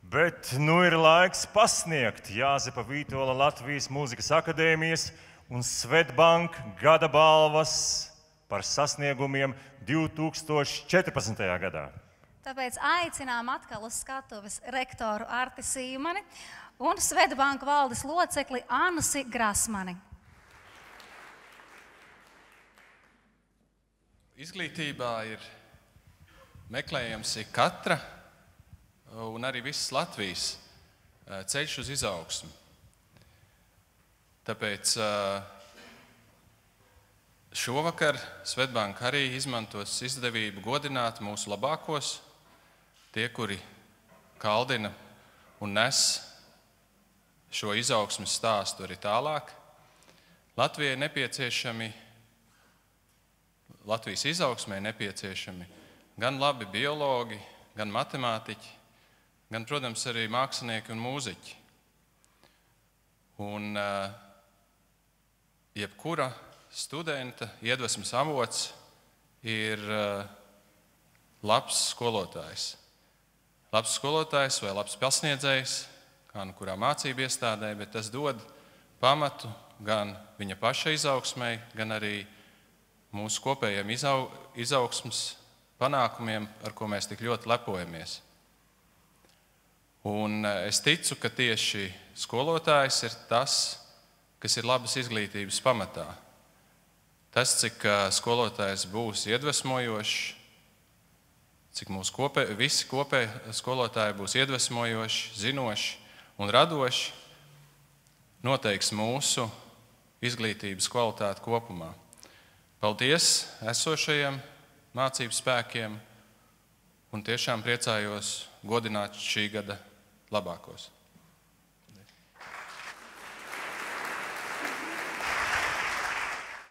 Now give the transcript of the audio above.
Bet nu ir laiks pasniegt Jāzepa Vītola Latvijas Mūzikas akadēmijas un Swedbank gada balvas par sasniegumiem 2014. gadā. Tāpēc aicinām atkal uz skatuves rektoru Arti Sīmani un Swedbank valdes locekli Anasi Grasmani. Izglītībā ir meklējams katra un arī visas Latvijas ceļš uz izaugsmu. Tāpēc šovakar Swedbank arī izmantos izdevību godināt mūsu labākos, tie, kuri kaldina un nes šo izaugsmes stāstu arī tālāk. Latvijas izaugsmē nepieciešami gan labi biologi, gan matemātiķi, gan, protams, arī mākslinieki un mūziķi. Un jebkura studenta iedvesmas avots ir labs skolotājs. Labs skolotājs vai labs pasniedzējs, kā nu kurā mācību iestādē, bet tas dod pamatu gan viņa paša izaugsmei, gan arī mūsu kopējiem izaugsmes panākumiem, ar ko mēs tik ļoti lepojamies. Un es ticu, ka tieši skolotājs ir tas, kas ir labas izglītības pamatā. Tas, cik skolotājs būs iedvesmojošs, cik mūsu visi skolotāji būs iedvesmojoši, zinoši un radoši, noteiks mūsu izglītības kvalitāti kopumā. Paldies esošajiem mācību spēkiem un tiešām priecājos godināt šī gada labākos.